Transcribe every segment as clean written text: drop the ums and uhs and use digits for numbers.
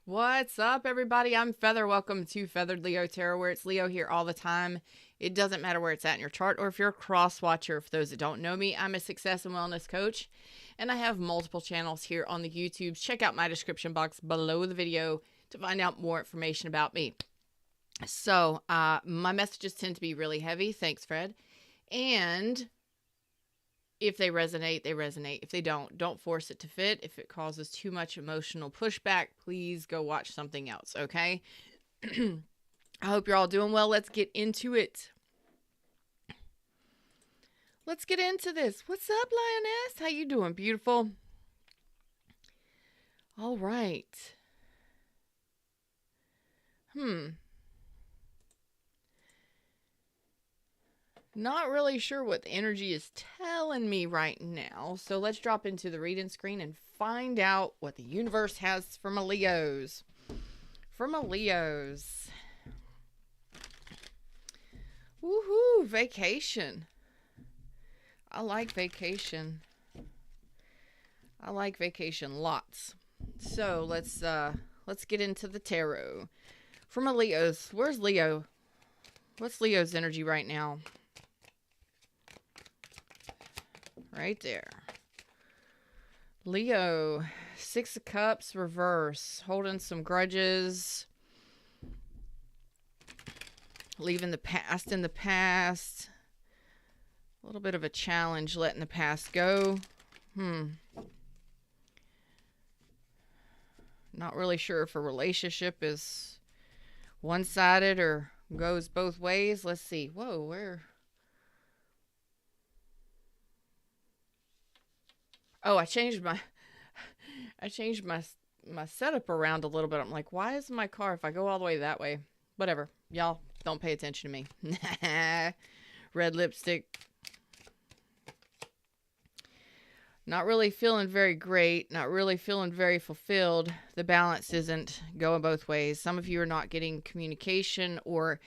What's up, everybody? I'm Feather. Welcome to Feathered Leo Tarot, where it's Leo here all the time. It doesn't matter where it's at in your chart or if you're a cross watcher. For those that don't know me, I'm a success and wellness coach, and I have multiple channels here on the YouTubes. Check out my description box below the video to find out more information about me. So, my messages tend to be really heavy. Thanks, Fred. And if they resonate, they resonate. If they don't force it to fit. If it causes too much emotional pushback, please go watch something else, okay? I hope you're all doing well. Let's get into it. Let's get into this. What's up, Lioness? How you doing, beautiful? All right. Not really sure what the energy is telling me right now. So let's drop into the reading screen and find out what the universe has for my Leos. For my Leos. Woohoo, vacation. I like vacation. I like vacation lots. So let's get into the tarot. For my Leos, where's Leo? What's Leo's energy right now? Right there. Leo, Six of Cups, reverse. Holding some grudges. Leaving the past in the past. A little bit of a challenge letting the past go. Not really sure if a relationship is one-sided or goes both ways. Let's see. Whoa, where... Oh, I changed my setup around a little bit. I'm like, why is my car, if I go all the way that way? Whatever. Y'all don't pay attention to me. Red lipstick. Not really feeling very great. Not really feeling very fulfilled. The balance isn't going both ways. Some of you are not getting communication or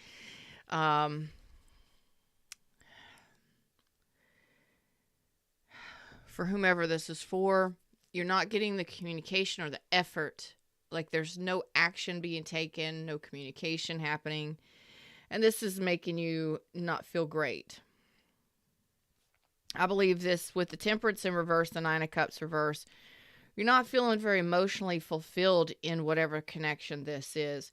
for whomever this is for, you're not getting the communication or the effort. Like there's no action being taken, no communication happening. And this is making you not feel great. I believe this with the Temperance in reverse, the Nine of Cups reverse. You're not feeling very emotionally fulfilled in whatever connection this is.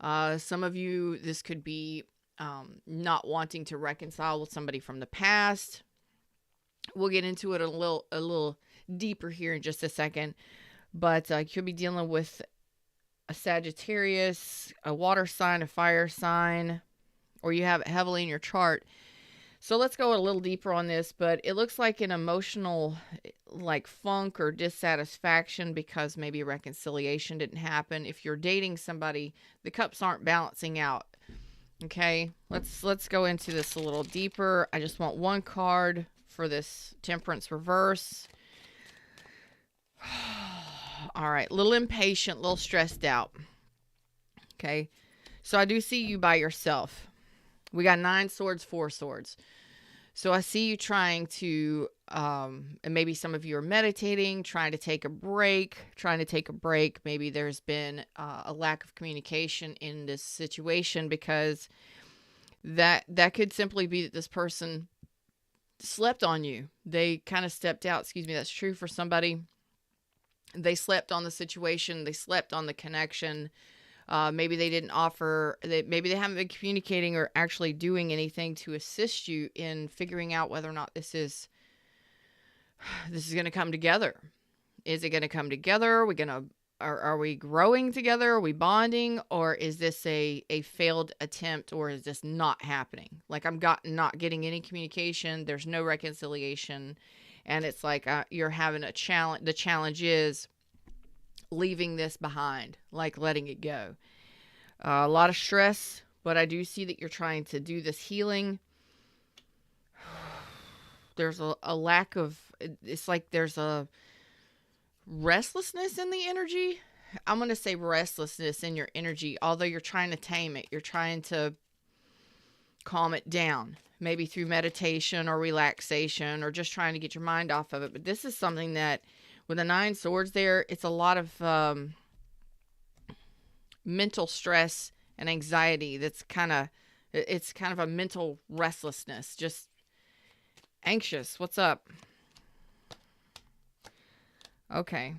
Some of you, this could be not wanting to reconcile with somebody from the past. We'll get into it a little deeper here in just a second. But you could be dealing with a Sagittarius, a water sign, a fire sign, or you have it heavily in your chart. So let's go a little deeper on this. But it looks like an emotional like funk or dissatisfaction because maybe a reconciliation didn't happen. If you're dating somebody, the cups aren't balancing out. Okay, let's go into this a little deeper. I just want one card for this Temperance reverse. All right, a little impatient, a little stressed out. Okay, so I do see you by yourself. We got 9 swords, 4 swords. So I see you trying to, and maybe some of you are meditating, trying to take a break. Maybe there's been a lack of communication in this situation because that could simply be that this person slept on you. They kind of stepped out. Excuse me. That's true for somebody. They slept on the situation. They slept on the connection. Maybe they didn't offer, maybe they haven't been communicating or actually doing anything to assist you in figuring out whether or not this is going to come together. Is it going to come together? Are we growing together? Are we bonding? Or is this a failed attempt, or is this not happening? Like I'm not getting any communication. There's no reconciliation. And it's like you're having a challenge. The challenge is leaving this behind, like letting it go. A lot of stress, but I do see that you're trying to do this healing. There's a lack of, it's like there's a restlessness in the energy. I'm going to say restlessness in your energy, although you're trying to tame it. You're trying to calm it down, maybe through meditation or relaxation or just trying to get your mind off of it. But this is something that with the 9 swords there, it's a lot of mental stress and anxiety it's kind of a mental restlessness, just anxious. What's up? Okay.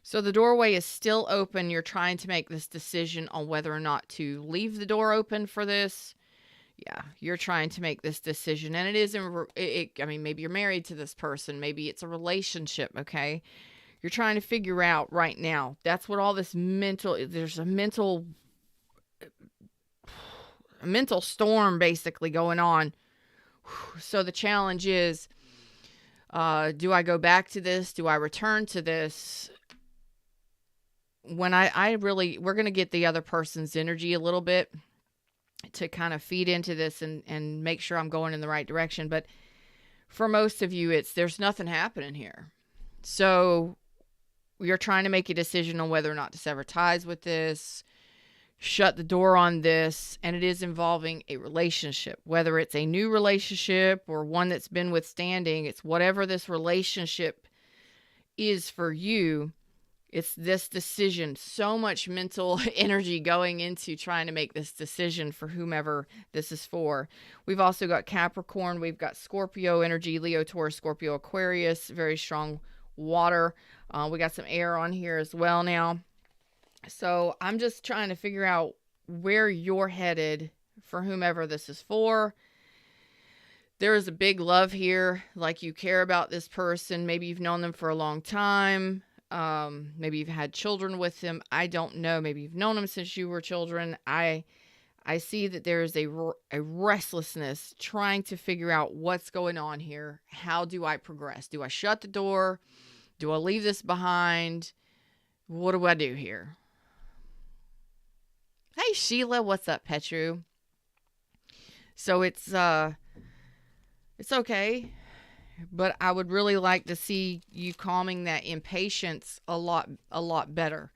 So the doorway is still open. You're trying to make this decision on whether or not to leave the door open for this. Yeah, you're trying to make this decision. And it is, I mean, maybe you're married to this person. Maybe it's a relationship, okay? You're trying to figure out right now. That's what all this there's a mental storm basically going on. So the challenge is, do I go back to this? Do I return to this? When we're going to get the other person's energy a little bit to kind of feed into this and make sure I'm going in the right direction. But for most of you, there's nothing happening here. So you're trying to make a decision on whether or not to sever ties with this, shut the door on this, and it is involving a relationship, whether it's a new relationship or one that's been withstanding. It's whatever this relationship is for you. It's this decision. So much mental energy going into trying to make this decision for whomever this is for. We've also got Capricorn. We've got Scorpio energy, Leo, Taurus, Scorpio, Aquarius. Very strong water. We got some air on here as well now. So I'm just trying to figure out where you're headed for whomever this is for. There is a big love here. Like you care about this person. Maybe you've known them for a long time. Maybe you've had children with them. I don't know. Maybe you've known them since you were children. I see that there is a restlessness trying to figure out what's going on here. How do I progress? Do I shut the door? Do I leave this behind? What do I do here? Hey, Sheila. What's up, Petru? So it's okay. But I would really like to see you calming that impatience a lot better.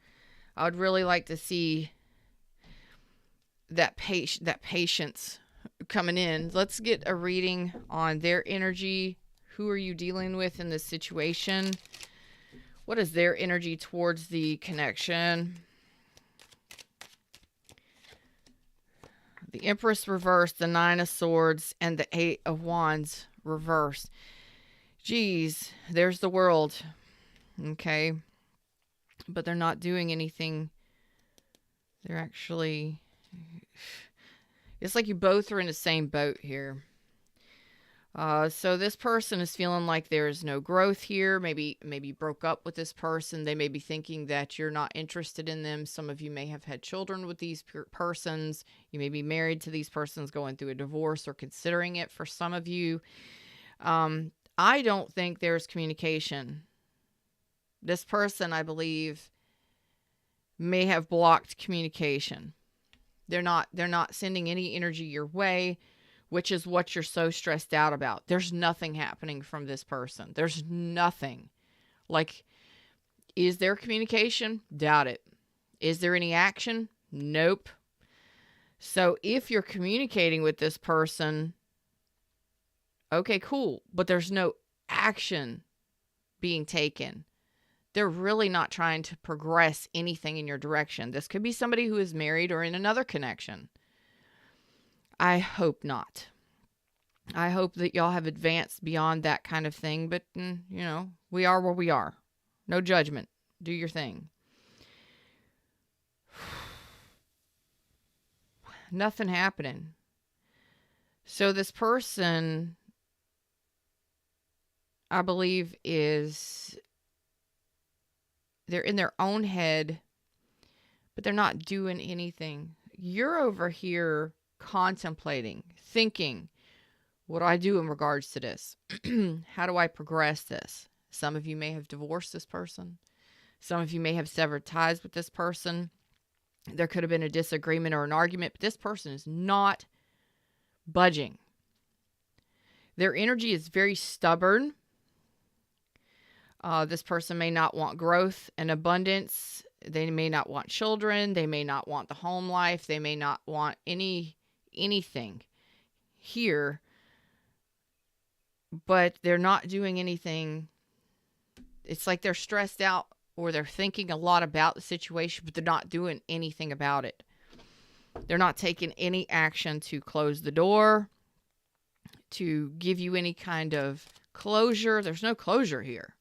I would really like to see that patience coming in. Let's get a reading on their energy. Who are you dealing with in this situation? What is their energy towards the connection? The Empress reversed, the Nine of Swords, and the Eight of Wands reversed. Geez, there's the World. Okay. But they're not doing anything. They're actually... It's like you both are in the same boat here. So this person is feeling like there is no growth here. Maybe you broke up with this person. They may be thinking that you're not interested in them. Some of you may have had children with these persons. You may be married to these persons, going through a divorce or considering it for some of you. I don't think there's communication. This person, I believe, may have blocked communication. They're not sending any energy your way, which is what you're so stressed out about. There's nothing happening from this person. There's nothing. Like, is there communication? Doubt it. Is there any action? Nope. So if you're communicating with this person, okay, cool. But there's no action being taken. They're really not trying to progress anything in your direction. This could be somebody who is married or in another connection. I hope not. I hope that y'all have advanced beyond that kind of thing. But, we are where we are. No judgment. Do your thing. Nothing happening. So this person, I believe, they're in their own head, but they're not doing anything. You're over here contemplating, thinking, what do I do in regards to this? How do I progress this? Some of you may have divorced this person. Some of you may have severed ties with this person. There could have been a disagreement or an argument, but this person is not budging. Their energy is very stubborn. This person may not want growth and abundance. They may not want children. They may not want the home life. They may not want anything here. But they're not doing anything. It's like they're stressed out or they're thinking a lot about the situation, but they're not doing anything about it. They're not taking any action to close the door, to give you any kind of closure. There's no closure here.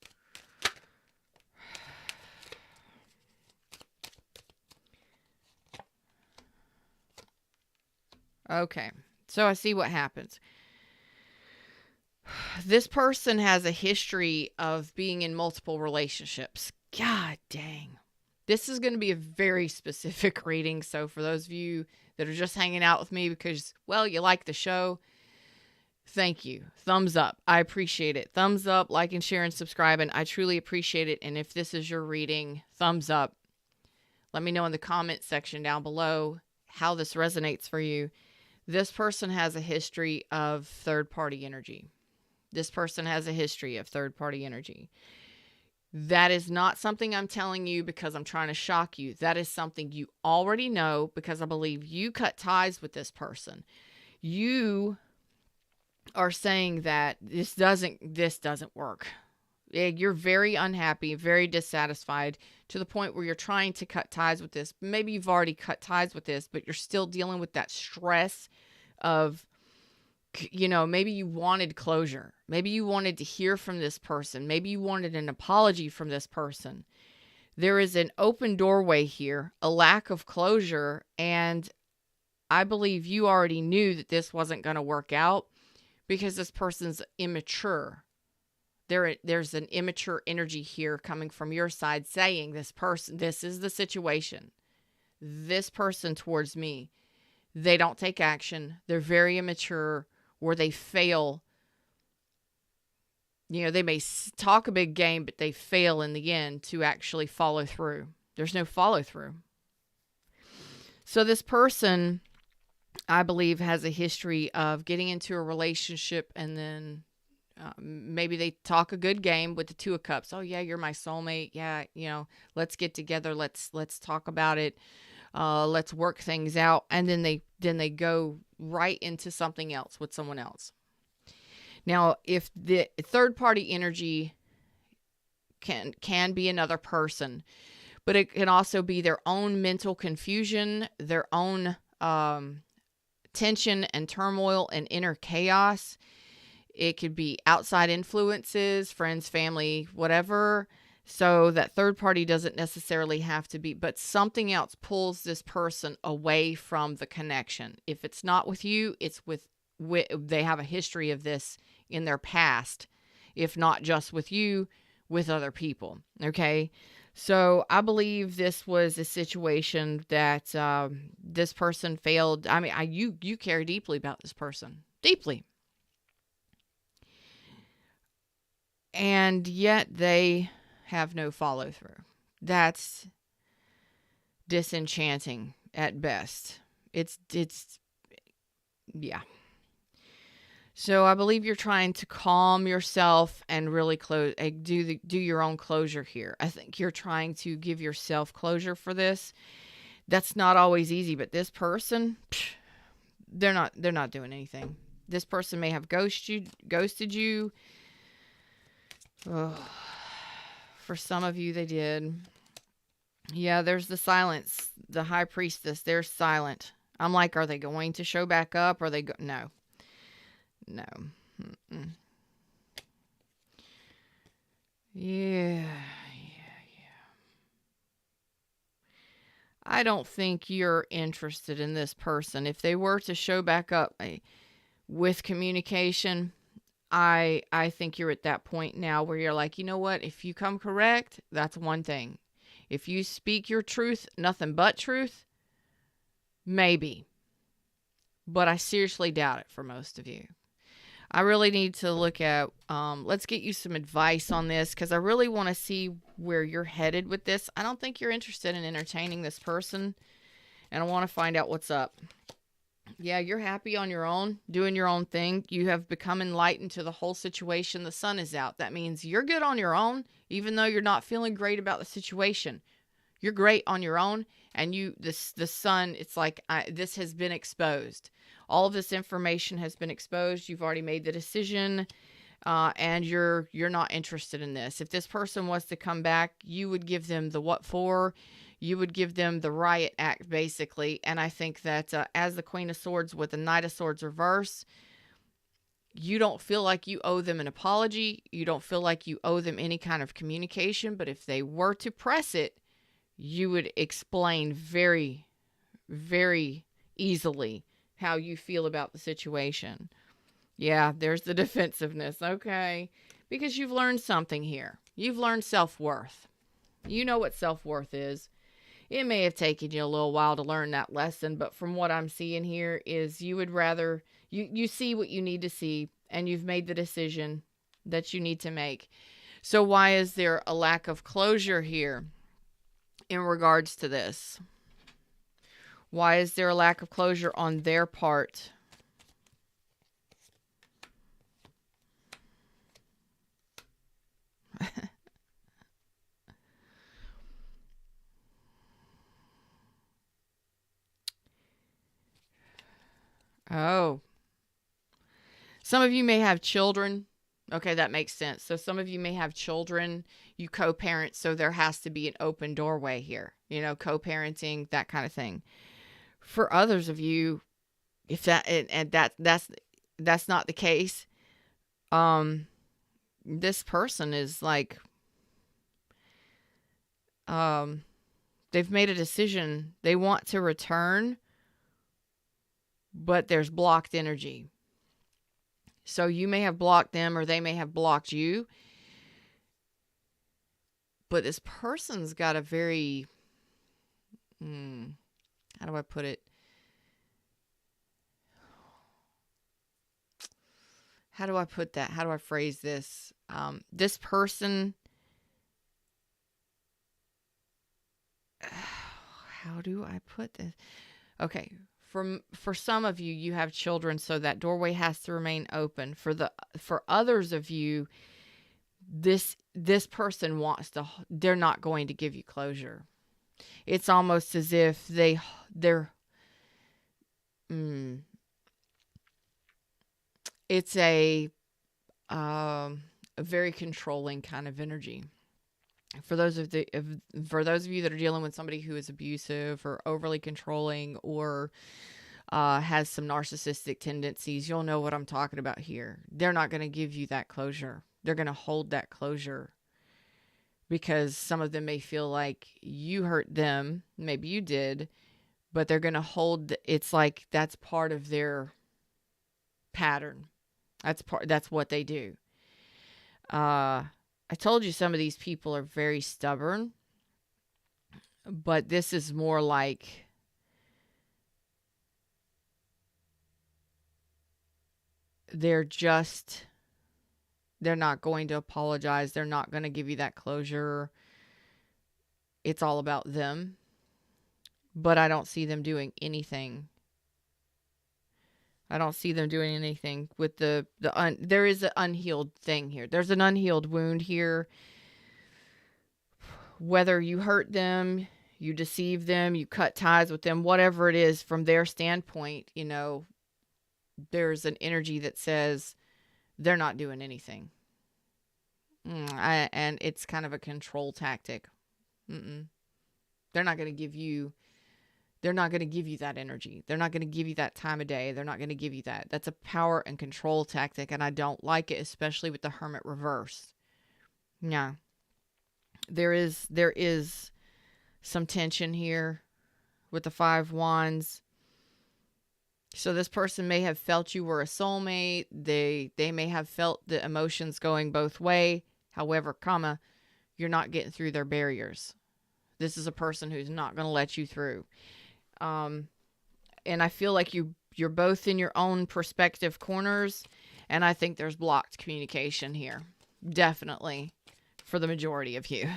Okay, so I see what happens. This person has a history of being in multiple relationships. God dang. This is going to be a very specific reading. So for those of you that are just hanging out with me because, well, you like the show, thank you. Thumbs up. I appreciate it. Thumbs up, like and share and subscribe. And I truly appreciate it. And if this is your reading, thumbs up. Let me know in the comment section down below how this resonates for you. This person has a history of third-party energy. This person has a history of third-party energy. That is not something I'm telling you because I'm trying to shock you. That is something you already know because I believe you cut ties with this person. You are saying that this doesn't work. You're very unhappy, very dissatisfied to the point where you're trying to cut ties with this. Maybe you've already cut ties with this, but you're still dealing with that stress of, you know, maybe you wanted closure. Maybe you wanted to hear from this person. Maybe you wanted an apology from this person. There is an open doorway here, a lack of closure, and I believe you already knew that this wasn't going to work out because this person's immature. There's an immature energy here coming from your side saying this is the situation. This person towards me, they don't take action. They're very immature, or they fail. You know, they may talk a big game, but they fail in the end to actually follow through. There's no follow through. So this person, I believe, has a history of getting into a relationship and then maybe they talk a good game with the Two of Cups. Oh yeah, you're my soulmate. Yeah, you know, let's get together. Let's talk about it. Let's work things out. And then they go right into something else with someone else. Now, if the third party energy can be another person, but it can also be their own mental confusion, their own tension and turmoil and inner chaos. It could be outside influences, friends, family, whatever. So that third party doesn't necessarily have to be, but something else pulls this person away from the connection. If it's not with you, it's with they have a history of this in their past. If not just with you, with other people. Okay. So I believe this was a situation that this person failed. I mean, you care deeply about this person. Deeply. And yet they have no follow through. That's disenchanting at best. It's yeah. So I believe you're trying to calm yourself and really do your own closure here. I think you're trying to give yourself closure for this. That's not always easy, but this person, they're not doing anything. This person may have ghosted you. Oh, for some of you, they did. Yeah, there's the silence. The high priestess, they're silent. I'm like, are they going to show back up? Or no. No. Mm-mm. Yeah. I don't think you're interested in this person. If they were to show back up with communication, I think you're at that point now where you're like, you know what? If you come correct, that's one thing. If you speak your truth, nothing but truth, maybe. But I seriously doubt it for most of you. I really need to look at, let's get you some advice on this because I really want to see where you're headed with this. I don't think you're interested in entertaining this person, and I want to find out what's up. Yeah, you're happy on your own, doing your own thing. You have become enlightened to the whole situation. The sun is out. That means you're good on your own, even though you're not feeling great about the situation. You're great on your own, and the sun, it's like this has been exposed. All of this information has been exposed. You've already made the decision, and you're not interested in this. If this person was to come back, you would give them the what for. You would give them the riot act, basically. And I think that as the Queen of Swords with the Knight of Swords reverse, you don't feel like you owe them an apology. You don't feel like you owe them any kind of communication. But if they were to press it, you would explain very, very easily how you feel about the situation. Yeah, there's the defensiveness. Okay. Because you've learned something here. You've learned self-worth. You know what self-worth is. It may have taken you a little while to learn that lesson, but from what I'm seeing here is you would rather, you see what you need to see, and you've made the decision that you need to make. So why is there a lack of closure here in regards to this? Why is there a lack of closure on their part? Oh, some of you may have children. Okay, that makes sense. So some of you may have children, you co-parent, so there has to be an open doorway here, co-parenting, that kind of thing. For others of you, if that's not the case, this person is like, they've made a decision. They want to return, but there's blocked energy. So you may have blocked them, or they may have blocked you. But this person's got a very, how do I put it? How do I put that? How do I phrase this? This person, how do I put this? Okay. For some of you, you have children, so that doorway has to remain open. For others of you, this person they're not going to give you closure. It's almost as if it's a very controlling kind of energy. For those of you that are dealing with somebody who is abusive or overly controlling, or has some narcissistic tendencies, you'll know what I'm talking about here. They're not going to give you that closure. They're going to hold that closure because some of them may feel like you hurt them. Maybe you did, but they're going to hold. It's like that's part of their pattern. That's what they do. I told you some of these people are very stubborn, but this is more like they're not going to apologize. They're not going to give you that closure. It's all about them, but I don't see them doing anything. I don't see them doing anything with there is an unhealed thing here. There's an unhealed wound here. Whether you hurt them, you deceive them, you cut ties with them, whatever it is from their standpoint, there's an energy that says they're not doing anything. And it's kind of a control tactic. They're not going to give you that energy. They're not going to give you that time of day. They're not going to give you that. That's a power and control tactic, and I don't like it, especially with the Hermit reverse. Yeah. There is some tension here with the Five Wands. So this person may have felt you were a soulmate. They may have felt the emotions going both way. However, you're not getting through their barriers. This is a person who's not going to let you through. And I feel like you're both in your own perspective corners, and I think there's blocked communication here. Definitely, for the majority of you.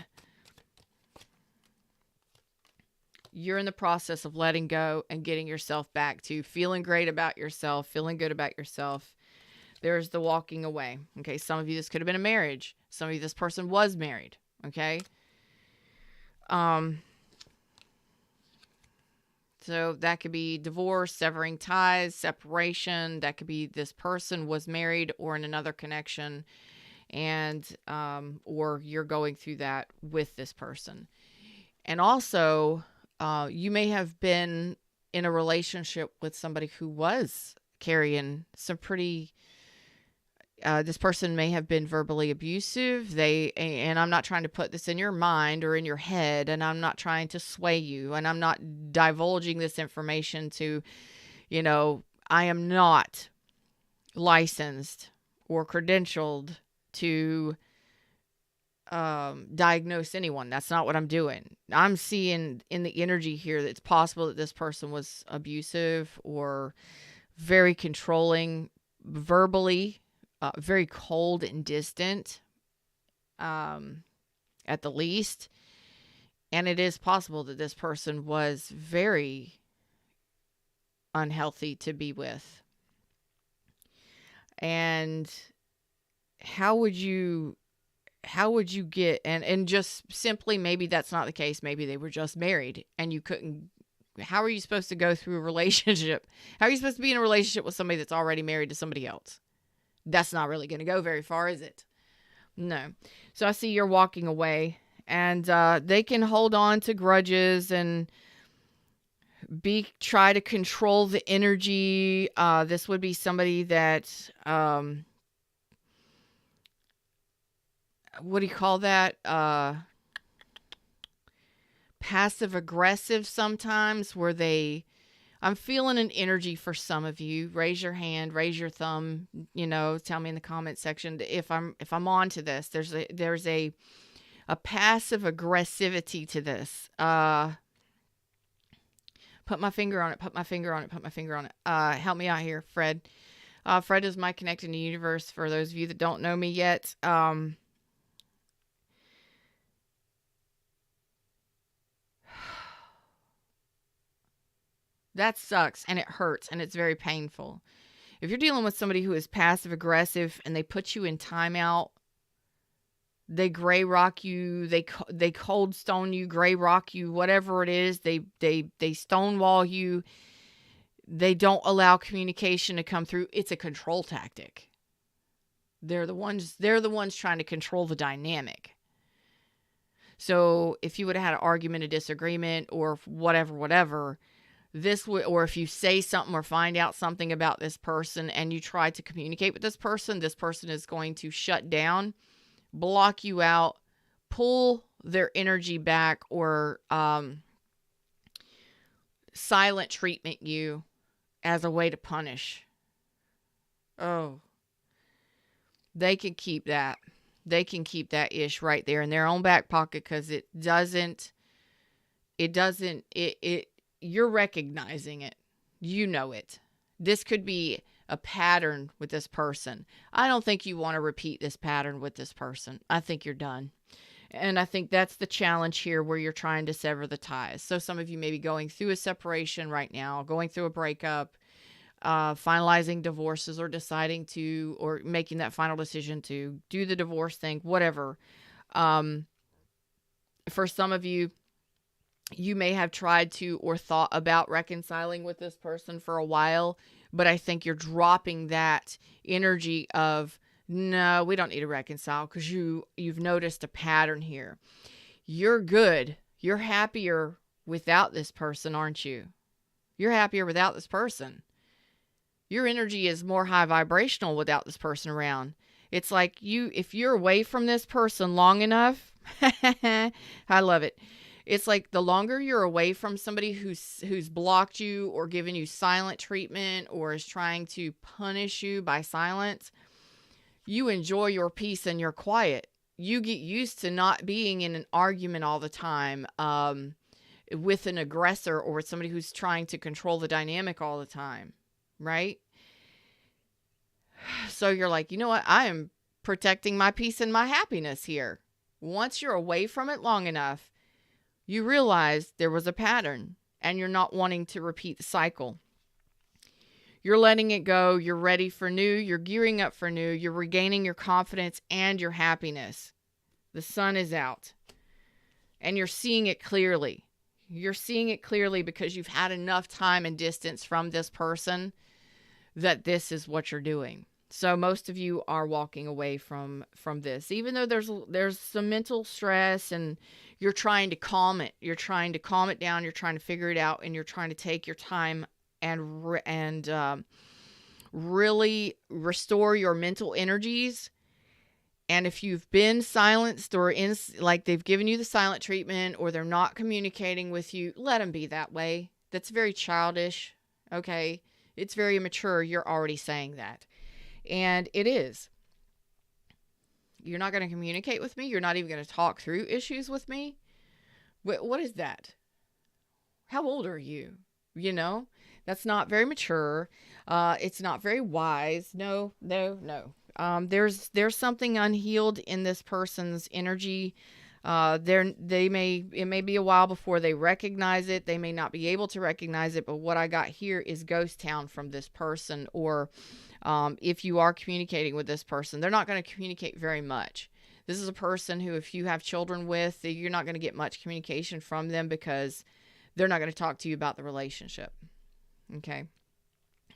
You're in the process of letting go and getting yourself back to feeling great about yourself, feeling good about yourself. There's the walking away. Okay, some of you, this could have been a marriage. Some of you, this person was married. Okay. So that could be divorce, severing ties, separation. That could be this person was married or in another connection, and or you're going through that with this person. And also, you may have been in a relationship with somebody who was carrying some pretty. This person may have been verbally abusive. And I'm not trying to put this in your mind or in your head, and I'm not trying to sway you, and I'm not divulging this information to, I am not licensed or credentialed to diagnose anyone. That's not what I'm doing. I'm seeing in the energy here that it's possible that this person was abusive or very controlling verbally, very cold and distant, at the least. And it is possible that this person was very unhealthy to be with. And how would you get, and just simply, maybe that's not the case. Maybe they were just married and you couldn't. How are you supposed to go through a relationship? How are you supposed to be in a relationship with somebody that's already married to somebody else? That's not really going to go very far, is it? No. So I see you're walking away, and they can hold on to grudges and try to control the energy. This would be somebody that, what do you call that? Passive aggressive sometimes, where I'm feeling an energy for some of you. Raise your hand, raise your thumb, tell me in the comment section if I'm on to this. There's a passive aggressivity to this. Put my finger on it, put my finger on it, put my finger on it. Help me out here, Fred. Fred is my connecting to universe, for those of you that don't know me yet. That sucks, and it hurts, and it's very painful. If you're dealing with somebody who is passive aggressive and they put you in timeout, they gray rock you, they cold stone you, gray rock you, whatever it is, they stonewall you, they don't allow communication to come through. It's a control tactic. They're the ones trying to control the dynamic. So if you would have had an argument, a disagreement, or whatever, or if you say something or find out something about this person and you try to communicate with this person is going to shut down, block you out, pull their energy back, or silent treatment you as a way to punish. Oh, they can keep that. They can keep that ish right there in their own back pocket, because you're recognizing it. You know it. This could be a pattern with this person. I don't think you want to repeat this pattern with this person. I think you're done. And I think that's the challenge here, where you're trying to sever the ties. So some of you may be going through a separation right now, going through a breakup, finalizing divorces, or deciding to, or making that final decision to do the divorce thing, whatever. For some of you, you may have tried to or thought about reconciling with this person for a while, but I think you're dropping that energy of, no, we don't need to reconcile, because you've noticed a pattern here. You're good. You're happier without this person, aren't you? You're happier without this person. Your energy is more high vibrational without this person around. It's like if you're away from this person long enough, I love it. It's like the longer you're away from somebody who's blocked you or given you silent treatment or is trying to punish you by silence, you enjoy your peace and your quiet. You get used to not being in an argument all the time with an aggressor or with somebody who's trying to control the dynamic all the time, right? So you're like, you know what? I am protecting my peace and my happiness here. Once you're away from it long enough, you realize there was a pattern and you're not wanting to repeat the cycle. You're letting it go. You're ready for new. You're gearing up for new. You're regaining your confidence and your happiness. The sun is out and you're seeing it clearly. You're seeing it clearly because you've had enough time and distance from this person that this is what you're doing. So most of you are walking away from this, even though there's some mental stress and you're trying to calm it. You're trying to calm it down. You're trying to figure it out, and you're trying to take your time and really restore your mental energies. And if you've been silenced or in, like they've given you the silent treatment or they're not communicating with you, let them be that way. That's very childish. Okay. It's very immature. You're already saying that. And it is. You're not going to communicate with me. You're not even going to talk through issues with me. What is that? How old are you? You know, that's not very mature. It's not very wise. No. There's something unhealed in this person's energy. It may be a while before they recognize it. They may not be able to recognize it, but what I got here is ghost town from this person. Or if you are communicating with this person, they're not going to communicate very much. This is a person who, if you have children with, you're not going to get much communication from them because they're not going to talk to you about the relationship. Okay.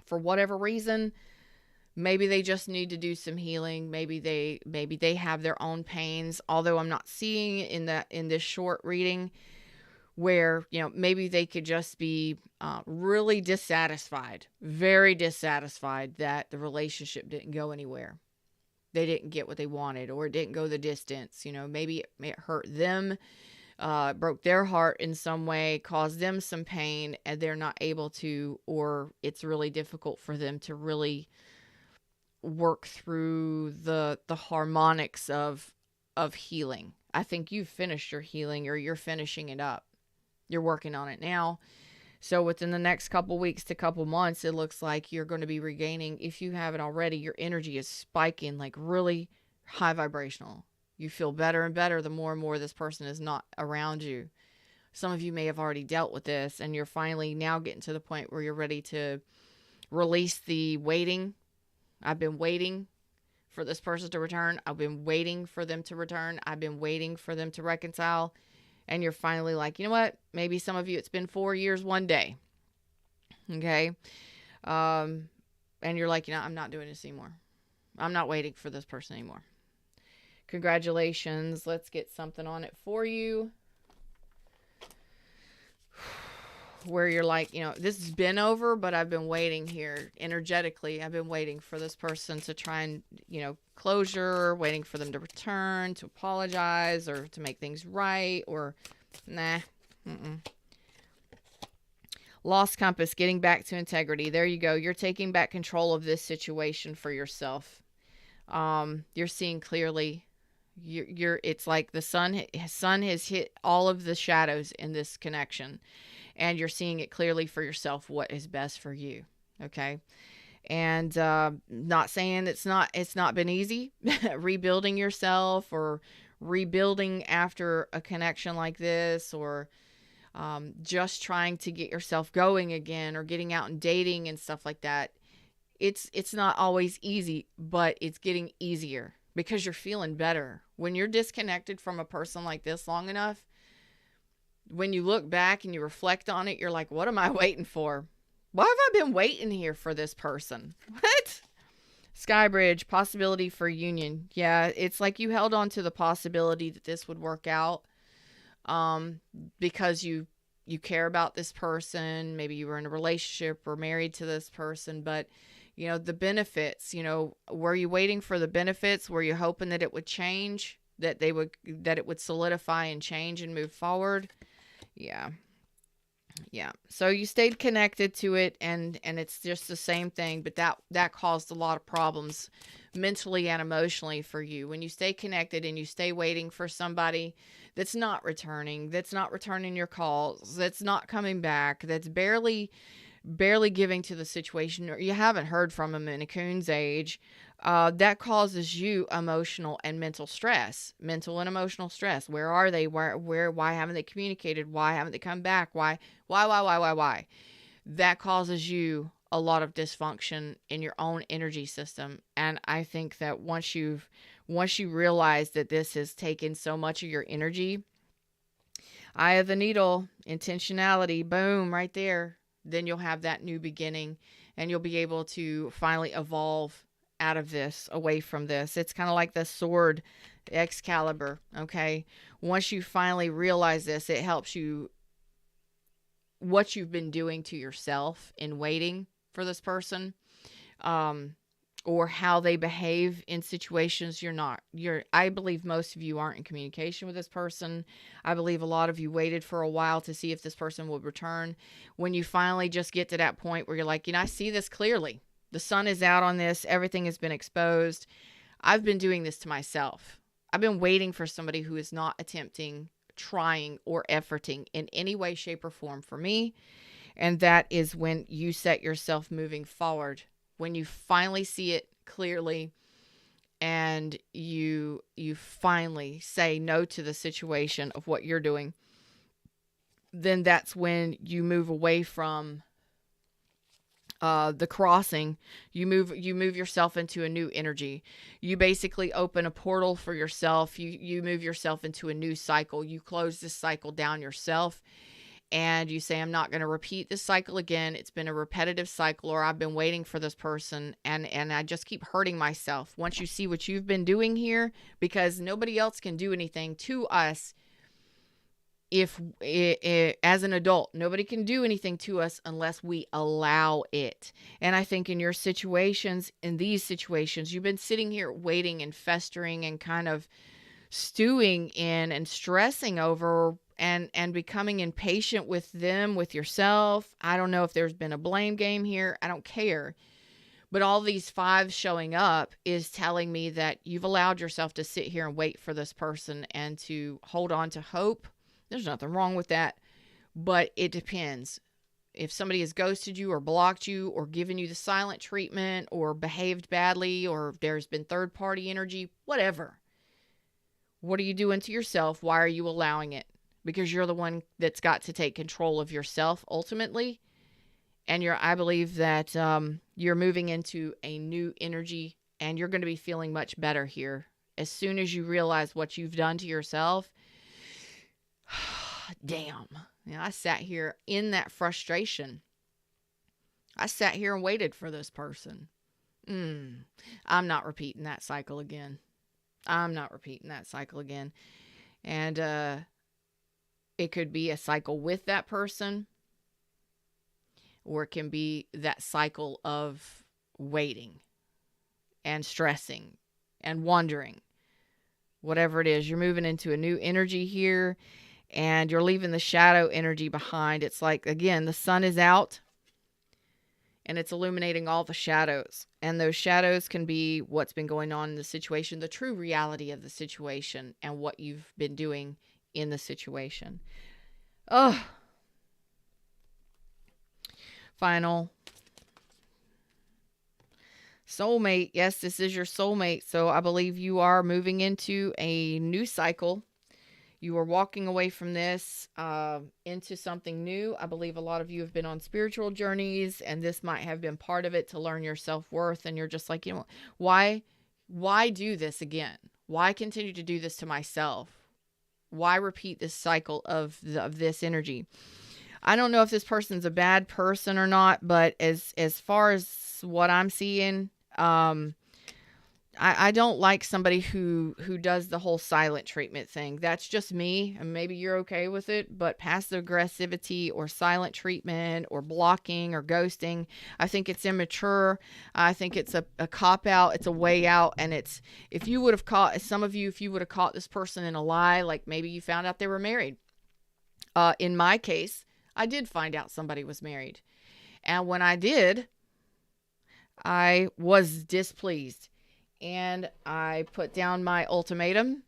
For whatever reason, maybe they just need to do some healing. Maybe they have their own pains. Although I'm not seeing in this short reading where, maybe they could just be really dissatisfied, very dissatisfied that the relationship didn't go anywhere. They didn't get what they wanted, or it didn't go the distance. Maybe it hurt them, broke their heart in some way, caused them some pain, and they're not able to, or it's really difficult for them to really work through the harmonics of healing. I think you've finished your healing, or you're finishing it up. You're working on it now. So within the next couple weeks to couple months, it looks like you're going to be regaining, if you haven't already, your energy is spiking like really high vibrational. You feel better and better the more and more this person is not around you. Some of you may have already dealt with this, and you're finally now getting to the point where you're ready to release the waiting. I've been waiting for this person to return. I've been waiting for them to return. I've been waiting for them to reconcile. And you're finally like, you know what? Maybe some of you, it's been 4 years, one day. Okay. And you're like, I'm not doing this anymore. I'm not waiting for this person anymore. Congratulations. Let's get something on it for you. Where you're like, this has been over, but I've been waiting here energetically. I've been waiting for this person to try and, closure, waiting for them to return, to apologize, or to make things right, or nah. Lost compass, getting back to integrity. There you go. You're taking back control of this situation for yourself. You're seeing clearly. It's like the sun has hit all of the shadows in this connection. And you're seeing it clearly for yourself what is best for you. Okay. And not saying it's not been easy rebuilding yourself or rebuilding after a connection like this, or just trying to get yourself going again, or getting out and dating and stuff like that. It's not always easy, but it's getting easier because you're feeling better. When you're disconnected from a person like this long enough, when you look back and you reflect on it, you're like, what am I waiting for? Why have I been waiting here for this person? What? Skybridge, possibility for union. Yeah, it's like you held on to the possibility that this would work out because you care about this person. Maybe you were in a relationship or married to this person, but the benefits, were you waiting for the benefits? Were you hoping that it would change, that it would solidify and change and move forward? Yeah. So you stayed connected to it, and it's just the same thing, but that caused a lot of problems mentally and emotionally for you. When you stay connected and you stay waiting for somebody that's not returning your calls, that's not coming back, that's barely giving to the situation, or you haven't heard from them in a coon's age, that causes you emotional and emotional stress. Where are they? Why haven't they communicated? Why haven't they come back? Why? That causes you a lot of dysfunction in your own energy system. And I think that once you realize that this has taken so much of your energy, Eye of the needle, intentionality, boom, right there. Then you'll have that new beginning, and you'll be able to finally evolve out of this, away from this. It's kind of like the sword, Excalibur, okay? Once you finally realize this, it helps you, what you've been doing to yourself in waiting for this person, or how they behave in situations I believe most of you aren't in communication with this person. I believe a lot of you waited for a while to see if this person would return. When you finally just get to that point where you're like, I see this clearly. The sun is out on this. Everything has been exposed. I've been doing this to myself. I've been waiting for somebody who is not attempting, trying, or efforting in any way, shape, or form for me. And that is when you set yourself moving forward. When you finally see it clearly, and you finally say no to the situation of what you're doing, then that's when you move away from the crossing. You move yourself into a new energy. You basically open a portal for yourself. You move yourself into a new cycle. You close this cycle down yourself, and you say, I'm not going to repeat this cycle again. It's been a repetitive cycle, or I've been waiting for this person, and I just keep hurting myself. Once you see what you've been doing here, because nobody else can do anything to us. If as an adult, nobody can do anything to us unless we allow it. And I think in your situations, in these situations, you've been sitting here waiting and festering and kind of stewing in and stressing over and becoming impatient with them, with yourself. I don't know if there's been a blame game here. I don't care. But all these fives showing up is telling me that you've allowed yourself to sit here and wait for this person and to hold on to hope. There's nothing wrong with that, but it depends. If somebody has ghosted you or blocked you or given you the silent treatment or behaved badly, or there's been third-party energy, whatever. What are you doing to yourself? Why are you allowing it? Because you're the one that's got to take control of yourself ultimately. And I believe that you're moving into a new energy, and you're going to be feeling much better here. As soon as you realize what you've done to yourself, damn. I sat here in that frustration. I sat here and waited for this person. I'm not repeating that cycle again. And it could be a cycle with that person, or it can be that cycle of waiting and stressing and wondering. Whatever it is, you're moving into a new energy here, and you're leaving the shadow energy behind. It's like, again, the sun is out, and it's illuminating all the shadows. And those shadows can be what's been going on in the situation, the true reality of the situation, and what you've been doing in the situation. Final. Soulmate. Yes, this is your soulmate. So I believe you are moving into a new cycle. You are walking away from this into something new. I believe a lot of you have been on spiritual journeys, and this might have been part of it, to learn your self-worth. And you're just like, why do this again? Why continue to do this to myself? Why repeat this cycle of this energy? I don't know if this person's a bad person or not, but as far as what I'm seeing, I don't like somebody who does the whole silent treatment thing. That's just me, and maybe you're okay with it, but passive aggressivity or silent treatment or blocking or ghosting, I think it's immature. I think it's a cop-out. It's a way out, and it's, if you would have caught this person in a lie, like maybe you found out they were married. In my case, I did find out somebody was married. And when I did, I was displeased. And I put down my ultimatum.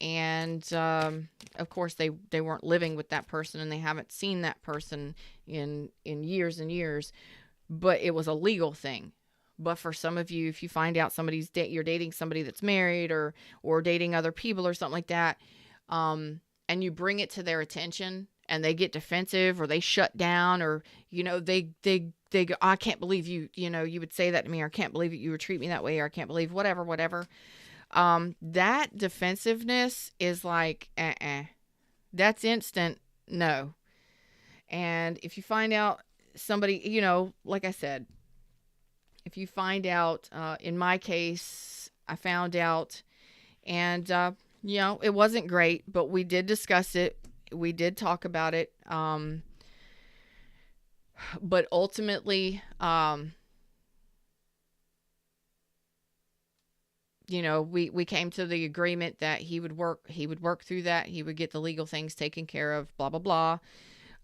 And, of course, they weren't living with that person, and they haven't seen that person in years and years. But it was a legal thing. But for some of you, if you find out you're dating somebody that's married or dating other people or something like that, and you bring it to their attention, and they get defensive, or they shut down, or, they go, I can't believe you would say that to me, or I can't believe that you would treat me that way, or I can't believe whatever. That defensive-ness is like, That's instant no. And if you find out somebody, like I said, if you find out, in my case, I found out, and, it wasn't great, but we did discuss it. We did talk about it. But ultimately, we came to the agreement that he would work through that. He would get the legal things taken care of, blah, blah, blah.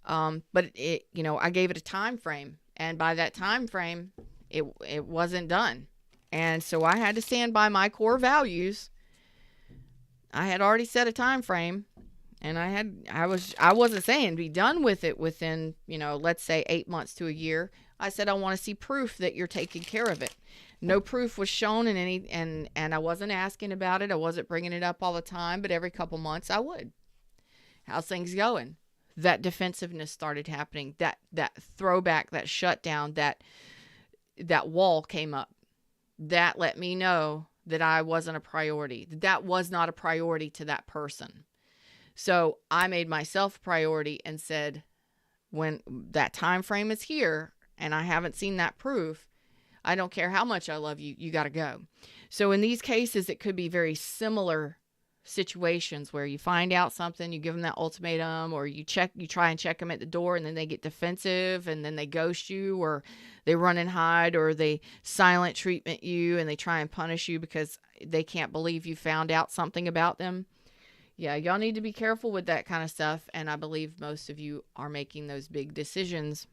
But I gave it a time frame, and by that time frame, it wasn't done. And so I had to stand by my core values. I had already set a time frame, and I wasn't saying be done with it within, let's say 8 months to a year. I said I want to see proof that you're taking care of it. No proof was shown in any, and I wasn't asking about it. I wasn't bringing it up all the time, but every couple months I would. How's things going? That defensiveness started happening. That throwback, that shutdown, that wall came up. That let me know that I wasn't a priority. That was not a priority to that person. So I made myself a priority and said, when that time frame is here and I haven't seen that proof, I don't care how much I love you, you got to go. So in these cases, it could be very similar situations where you find out something, you give them that ultimatum, or you try and check them at the door, and then they get defensive, and then they ghost you, or they run and hide, or they silent treatment you, and they try and punish you because they can't believe you found out something about them. Yeah, y'all need to be careful with that kind of stuff, and I believe most of you are making those big decisions.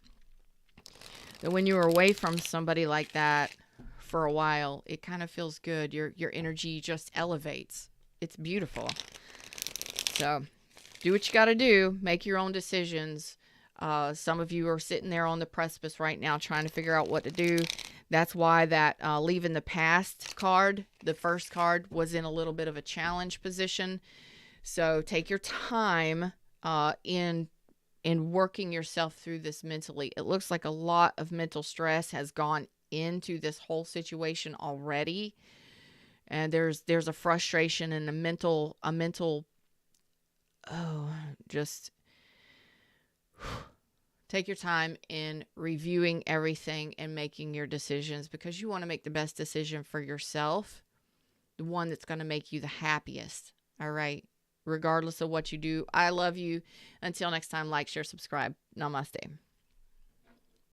That when you're away from somebody like that for a while, it kind of feels good. Your energy just elevates. It's beautiful. So do what you got to do. Make your own decisions. Some of you are sitting there on the precipice right now trying to figure out what to do. That's why that leaving the past card, the first card, was in a little bit of a challenge position. So take your time in working yourself through this mentally. It looks like a lot of mental stress has gone into this whole situation already. And there's a frustration and a mental, just take your time in reviewing everything and making your decisions, because you want to make the best decision for yourself, the one that's going to make you the happiest. All right. Regardless of what you do. I love you. Until next time, like, share, subscribe. Namaste.